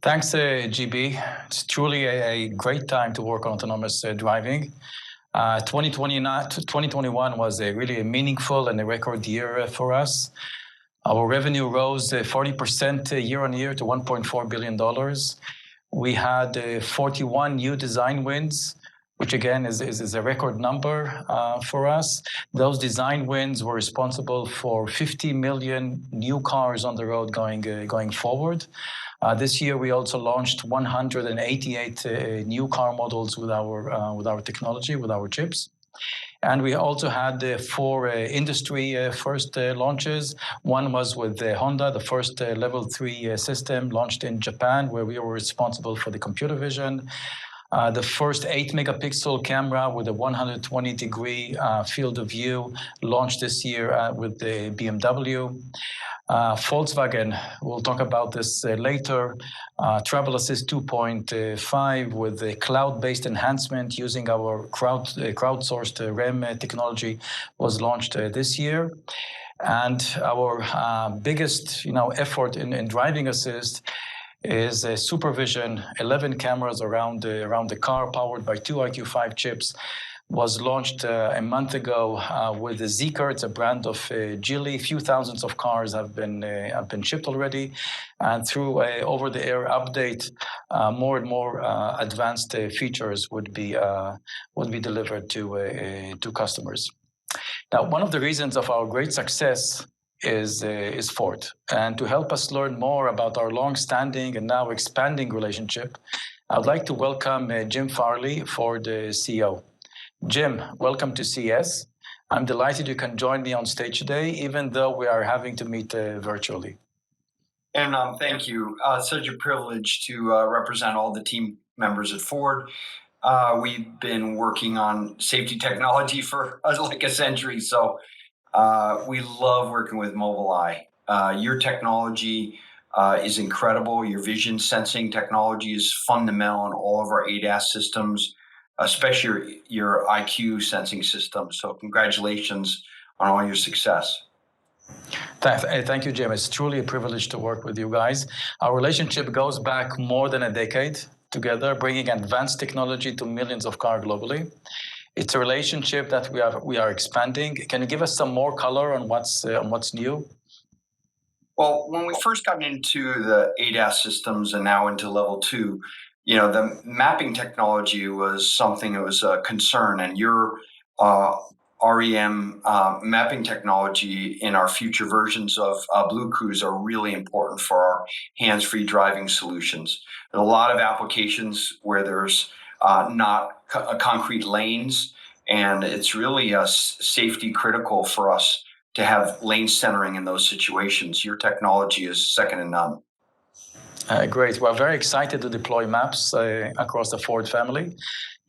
Thanks, GB. It's truly a great time to work on autonomous driving. 2021 was really a meaningful and a record year for us. Our revenue rose 40% year on year to $1.4 billion. We had 41 new design wins, which again is a record number for us. Those design wins were responsible for 50 million new cars on the road going forward. This year, we also launched 188 new car models with our technology, with our chips. And we also had 4 industry first launches. One was with Honda, the first level 3 system launched in Japan, where we were responsible for the computer vision. The first 8-megapixel camera with a 120-degree field of view launched this year with the BMW. Volkswagen, we'll talk about this later, Travel Assist 2.5 with the cloud-based enhancement using our crowdsourced REM technology was launched this year. And our biggest effort in driving assist is SuperVision, 11 cameras around the car powered by 2 EyeQ5 chips. Was launched a month ago with the Zeekr. It's a brand of Geely. A few thousands of cars have been shipped already, and through a over-the-air update, more and more advanced features would be delivered to customers. Now, one of the reasons of our great success is Ford, and to help us learn more about our long-standing and now expanding relationship, I'd like to welcome Jim Farley, Ford CEO. Jim, welcome to CES. I'm delighted you can join me on stage today, even though we are having to meet virtually. And thank you. It's such a privilege to represent all the team members at Ford. We've been working on safety technology for like a century, so we love working with Mobileye. Your technology is incredible. Your vision sensing technology is fundamental in all of our ADAS systems, especially your EyeQ sensing system. So congratulations on all your success. Thank you, Jim. It's truly a privilege to work with you guys. Our relationship goes back more than a decade together, bringing advanced technology to millions of cars globally. It's a relationship that we are expanding. Can you give us some more color on what's new? Well, when we first got into the ADAS systems and now into level 2, the mapping technology was something that was a concern, and your REM mapping technology in our future versions of Blue Cruise are really important for our hands-free driving solutions. There are a lot of applications where there's not concrete lanes, and it's really safety critical for us to have lane centering in those situations. Your technology is second to none. Great. We're very excited to deploy maps across the Ford family.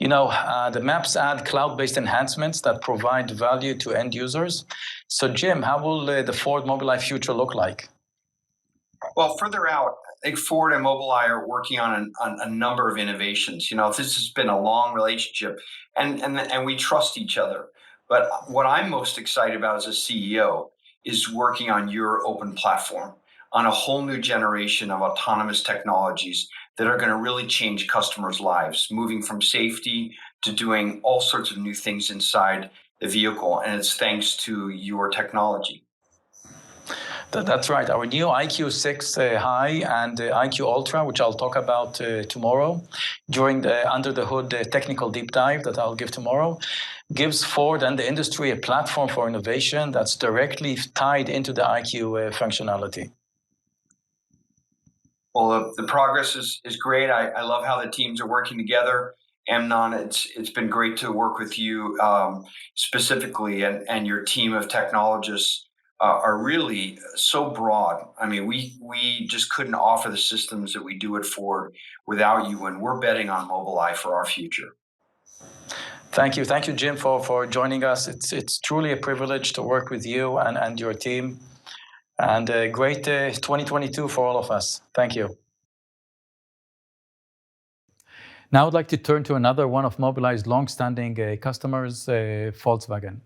The maps add cloud-based enhancements that provide value to end users. So, Jim, how will the Ford Mobileye future look like? Well, further out, I think Ford and Mobileye are working on a number of innovations. This has been a long relationship, and we trust each other. But what I'm most excited about as a CEO is working on your open platform, on a whole new generation of autonomous technologies that are going to really change customers' lives, moving from safety to doing all sorts of new things inside the vehicle. And it's thanks to your technology. That's right. Our new EyeQ6 High and EyeQ Ultra, which I'll talk about tomorrow during the under the hood technical deep dive that I'll give tomorrow, gives Ford and the industry a platform for innovation that's directly tied into the EyeQ functionality. Well, the progress is great. I love how the teams are working together. Amnon, it's been great to work with you specifically, and your team of technologists are really so broad. I mean, we just couldn't offer the systems that we do at Ford without you, and we're betting on Mobileye for our future. Thank you, Jim, for joining us. It's truly a privilege to work with you and your team. And a great 2022 for all of us. Thank you. Now I'd like to turn to another one of Mobileye's long-standing customers, Volkswagen.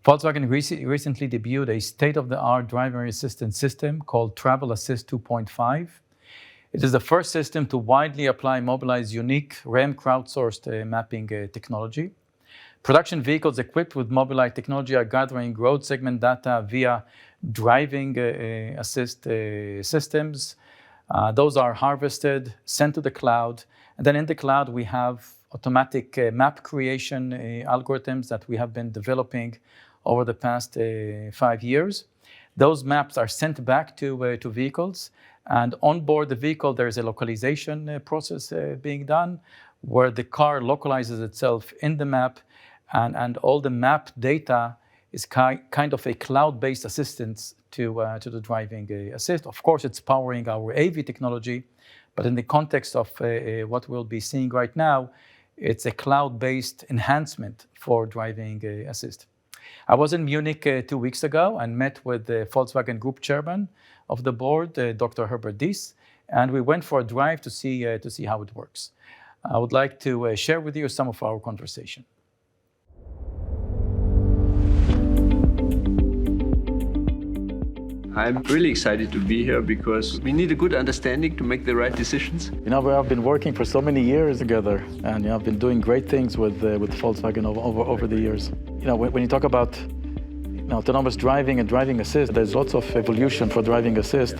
Volkswagen recently debuted a state-of-the-art driver assistance system called Travel Assist 2.5. It is the first system to widely apply Mobileye's unique REM crowdsourced mapping technology. Production vehicles equipped with Mobileye technology are gathering road segment data via driving assist systems. Those are harvested, sent to the cloud, and then in the cloud we have automatic map creation algorithms that we have been developing over the past 5 years. Those maps are sent back to vehicles, and on board the vehicle there is a localization process being done where the car localizes itself in the map, and all the map data is kind of a cloud-based assistance to the driving assist. Of course, it's powering our AV technology, but in the context of what we'll be seeing right now, it's a cloud-based enhancement for driving assist. I was in Munich 2 weeks ago and met with the Volkswagen Group Chairman of the board, Dr. Herbert Diess, and we went for a drive to see how it works. I would like to share with you some of our conversation. I'm really excited to be here because we need a good understanding to make the right decisions. We have been working for so many years together, and I've been doing great things with Volkswagen over the years. When you talk about autonomous driving and driving assist, there's lots of evolution for driving assist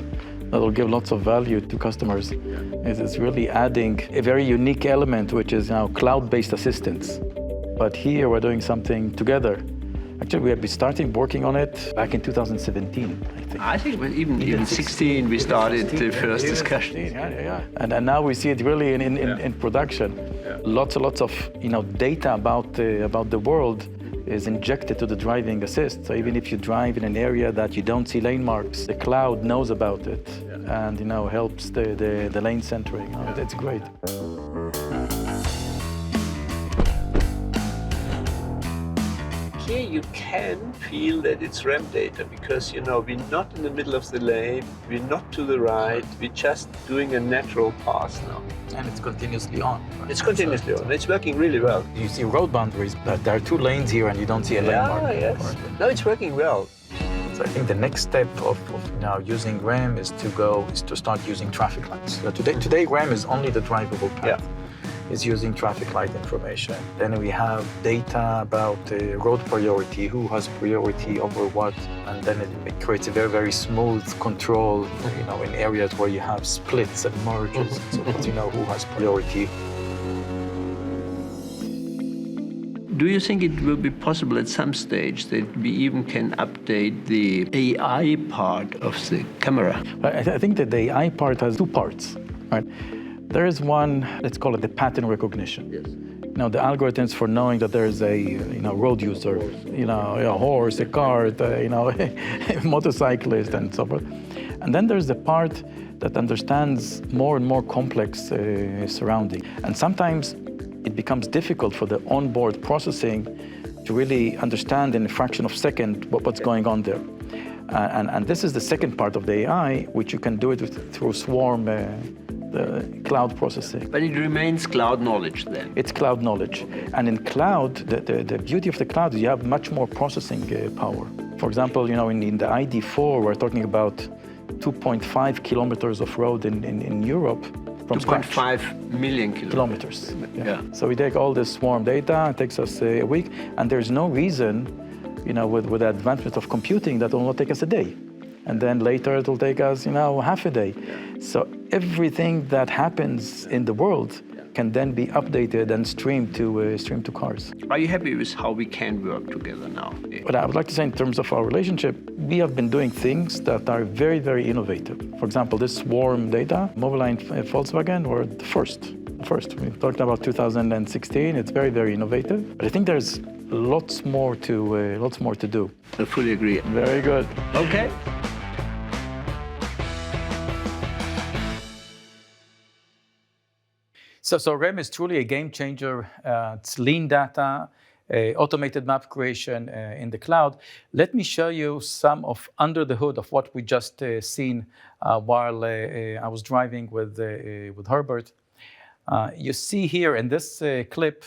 that will give lots of value to customers. It's really adding a very unique element, which is now cloud-based assistance. But here we're doing something together. Actually, we have been starting working on it back in 2017, I think. I think even 16 we started the first discussion. Yeah. And now we see it really in production. Yeah. Lots and lots of data about the world is injected to the driving assist. So even if you drive in an area that you don't see lane marks, the cloud knows about it and helps the lane centering. It's great. Here you can feel that it's REM data because we're not in the middle of the lane, we're not to the right, we're just doing a natural pass now. And it's continuously on. Right? It's continuously on. It's working really well. You see road boundaries, but there are 2 lanes here and you don't see a lane mark. Yes. No, it's working well. So I think the next step of now using REM is to start using traffic lights. So today REM is only the drivable path. Is using traffic light information. Then we have data about road priority, who has priority over what, and then it creates a very, very smooth control, in areas where you have splits and merges, so that you know who has priority. Do you think it will be possible at some stage that we even can update the AI part of the camera? I think that the AI part has 2 parts, right? There is one, let's call it the pattern recognition. Yes. The algorithms for knowing that there is a road user, a horse, a cart, a motorcyclist, and so forth. And then there's the part that understands more and more complex surrounding. And sometimes it becomes difficult for the onboard processing to really understand in a fraction of a second what's going on there. And this is the second part of the AI, which you can do it through swarm the cloud processing. But it remains cloud knowledge then? It's cloud knowledge. And in cloud, the beauty of the cloud is you have much more processing power. For example, in the ID4, we're talking about 2.5 kilometers of road in Europe from scratch. 2.5 million kilometers. Yeah. So we take all this swarm data, it takes us a week, and there's no reason, with the advancement of computing, that will not take us a day. And then later it will take us, half a day. So everything that happens in the world can then be updated and streamed to cars. Are you happy with how we can work together now? But I would like to say in terms of our relationship, we have been doing things that are very, very innovative. For example, this swarm data, Mobileye and Volkswagen were the first. We're talking about 2016. It's very, very innovative. But I think there's lots more to do. I fully agree. Very good. Okay. So REM is truly a game changer. It's lean data, automated map creation in the cloud. Let me show you some of under the hood of what we just seen while I was driving with Herbert. You see here in this clip,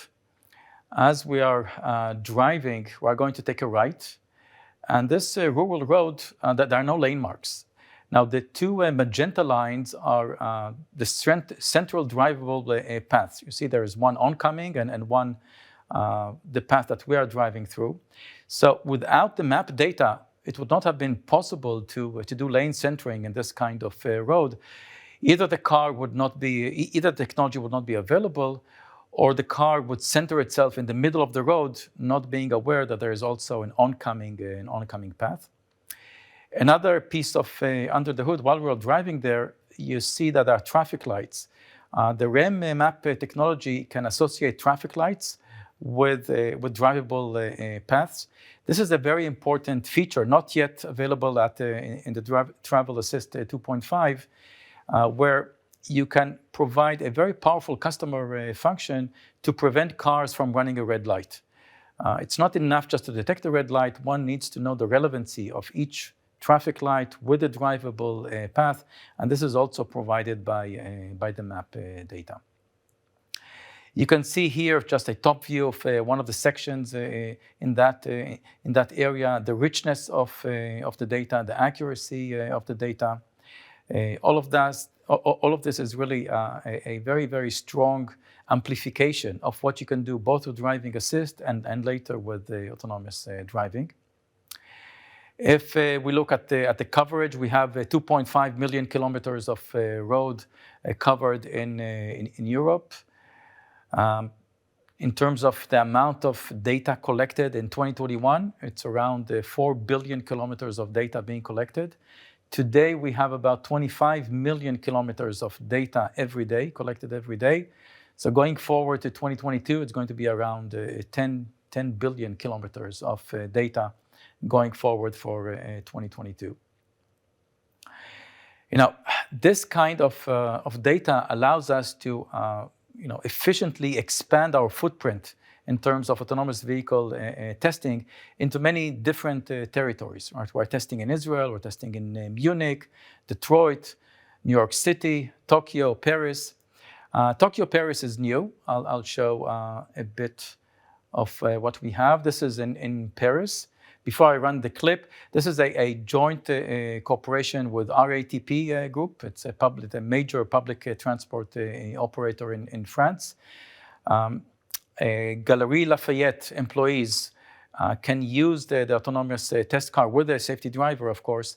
as we are driving, we're going to take a right. And this rural road, there are no lane marks. Now, the two magenta lines are the central drivable paths. You see there is one oncoming and one the path that we are driving through. So without the map data, it would not have been possible to do lane centering in this kind of road. Either the technology would not be available, or the car would center itself in the middle of the road, not being aware that there is also an oncoming path. Another piece of under the hood, while we're driving there, you see that there are traffic lights. The REM map technology can associate traffic lights with drivable paths. This is a very important feature, not yet available in the Travel Assist 2.5, where you can provide a very powerful customer function to prevent cars from running a red light. It's not enough just to detect a red light. One needs to know the relevancy of each traffic light with a drivable path, and this is also provided by the map data. You can see here just a top view of one of the sections in that area, the richness of the data, the accuracy of the data. All of this is really a very, very strong amplification of what you can do both with driving assist and later with the autonomous driving. If we look at the coverage, we have 2.5 million kilometers of road covered in Europe. In terms of the amount of data collected in 2021, it's around 4 billion kilometers of data being collected. Today, we have about 25 million kilometers of data collected every day. So going forward to 2022, it's going to be around 10 billion kilometers of data going forward for 2022. This kind of data allows us to efficiently expand our footprint in terms of autonomous vehicle testing into many different territories. Right? We're testing in Israel, we're testing in Munich, Detroit, New York City, Tokyo, Paris. Tokyo, Paris is new. I'll show a bit of what we have. This is in Paris. Before I run the clip, this is a joint cooperation with RATP Group. It's a major public transport operator in France. Galeries Lafayette employees can use the autonomous test car with a safety driver, of course,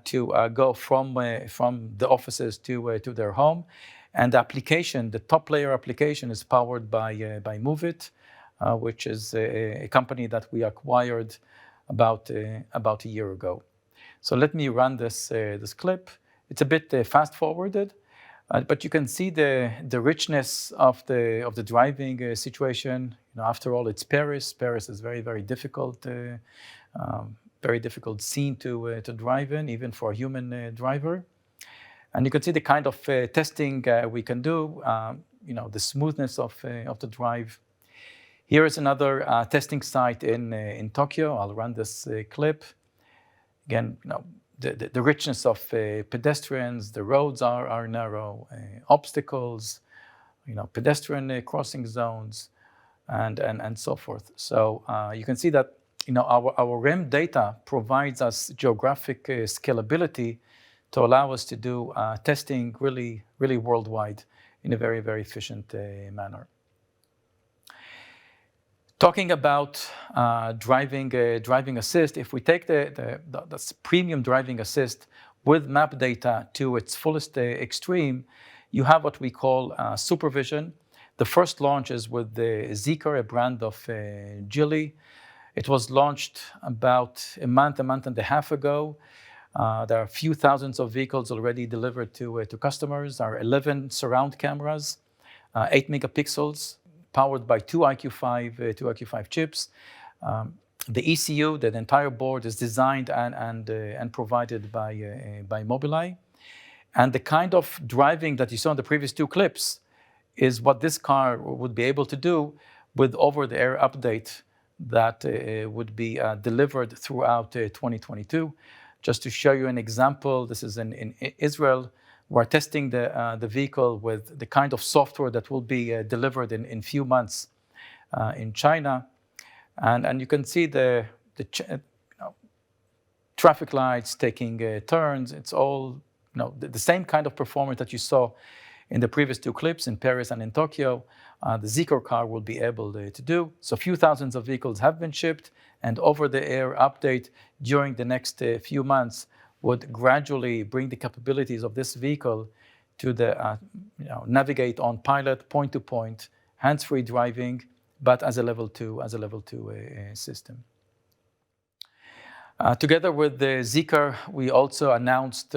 to go from the offices to their home. And the application, the top layer application, is powered by MoveIt, which is a company that we acquired about a year ago. So let me run this clip. It's a bit fast forwarded, but you can see the richness of the driving situation. After all, it's Paris. Paris is very, very difficult, very difficult scene to drive in, even for a human driver. And you can see the kind of testing we can do. The smoothness of the drive. Here is another testing site in Tokyo. I'll run this clip. Again, the richness of pedestrians, the roads are narrow, obstacles, pedestrian crossing zones, and so forth. So you can see that our REM data provides us geographic scalability to allow us to do testing really, really worldwide in a very, very efficient manner. Talking about driving assist, if we take the premium driving assist with map data to its fullest extreme, you have what we call SuperVision. The first launch is with the Zeekr, a brand of Geely. It was launched about a month and a half ago. There are a few thousands of vehicles already delivered to customers. There are 11 surround cameras, 8 megapixels, powered by two EyeQ5 chips. The ECU, the entire board, is designed and provided by Mobileye. And the kind of driving that you saw in the previous two clips is what this car would be able to do with over-the-air update that would be delivered throughout 2022. Just to show you an example, this is in Israel. We're testing the vehicle with the kind of software that will be delivered in few months traffic lights, taking turns. It's all the same kind of performance that you saw in the previous two clips in Paris and in Tokyo. The Zeekr car will be able to do. So a few thousands of vehicles have been shipped, and over-the-air update during the next few months would gradually bring the capabilities of this vehicle to the navigate on pilot, point-to-point, hands-free driving, but as a level 2 system. Together with the Zeekr, we also announced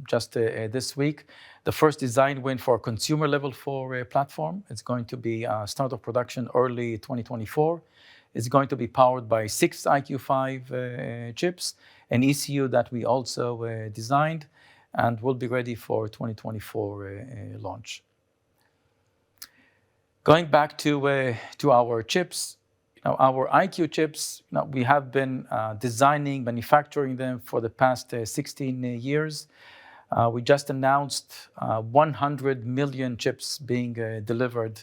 just this week the first design win for a consumer level 4 platform. It's going to be start of production early 2024. It's going to be powered by 6 EyeQ5 chips, an ECU that we also designed, and will be ready for 2024 launch. Going back to our chips, our EyeQ chips, we have been designing, manufacturing them for the past 16 years. We just announced 100 million chips being delivered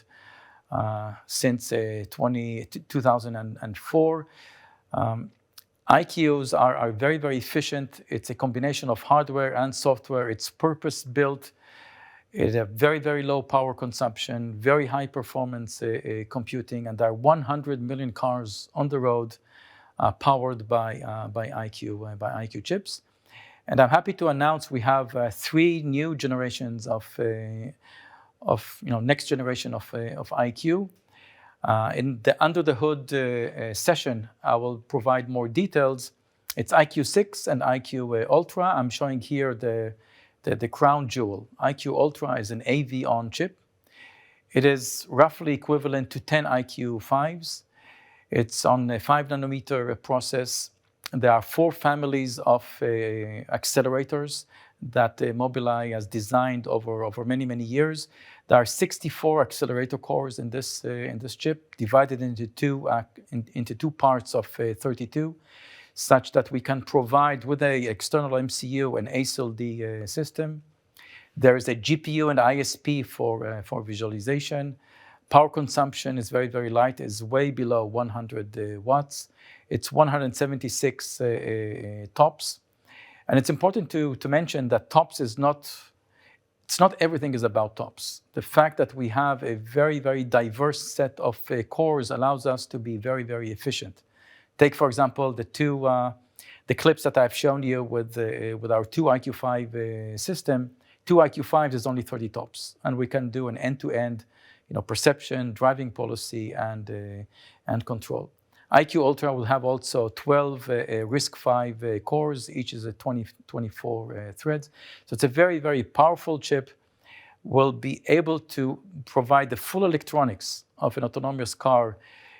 since 2004. EyeQs are very, very efficient. It's a combination of hardware and software. It's purpose-built. It has very, very low power consumption, very high performance computing, and there are 100 million cars on the road powered by EyeQ chips. And I'm happy to announce we have 3 new generations of next generation of EyeQ. In the under the hood session, I will provide more details. It's EyeQ 6 and EyeQ Ultra. I'm showing here the crown jewel. EyeQ Ultra is an AV on chip. It is roughly equivalent to 10 EyeQ 5s. It's on a 5 nanometer process. There are 4 families of accelerators that Mobileye has designed over many, many years. There are 64 accelerator cores in this chip, divided into two parts of 32, such that we can provide with an external MCU an ASIL-D system. There is a GPU and ISP for visualization. Power consumption is very, very light, is way below 100 watts. It's 176 TOPS. And it's important to mention that TOPS is not everything is about TOPS. The fact that we have a very, very diverse set of cores allows us to be very, very efficient. Take, for example, the clips that I've shown you with our 2 EyeQ5 system. 2 EyeQ5s is only 30 TOPS, and we can do an end-to-end perception, driving policy, and control. EyeQ Ultra will have also 12 RISC-V cores, each is a 24 threads. So it's a very, very powerful chip. Will be able to provide the full electronics of an autonomous car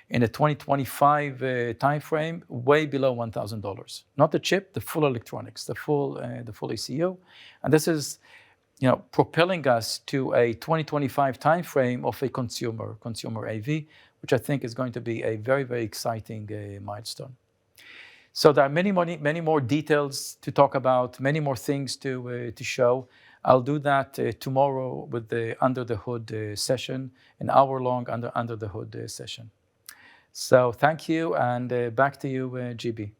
in a 2025 timeframe, way below $1,000. Not the chip, the full electronics, the full ECU. And this is propelling us to a 2025 timeframe of a consumer AV, which I think is going to be a very, very exciting milestone. So there are many more details to talk about, many more things to show. I'll do that tomorrow with the Under the Hood session, an hour-long Under the Hood session. So thank you, and back to you, GB.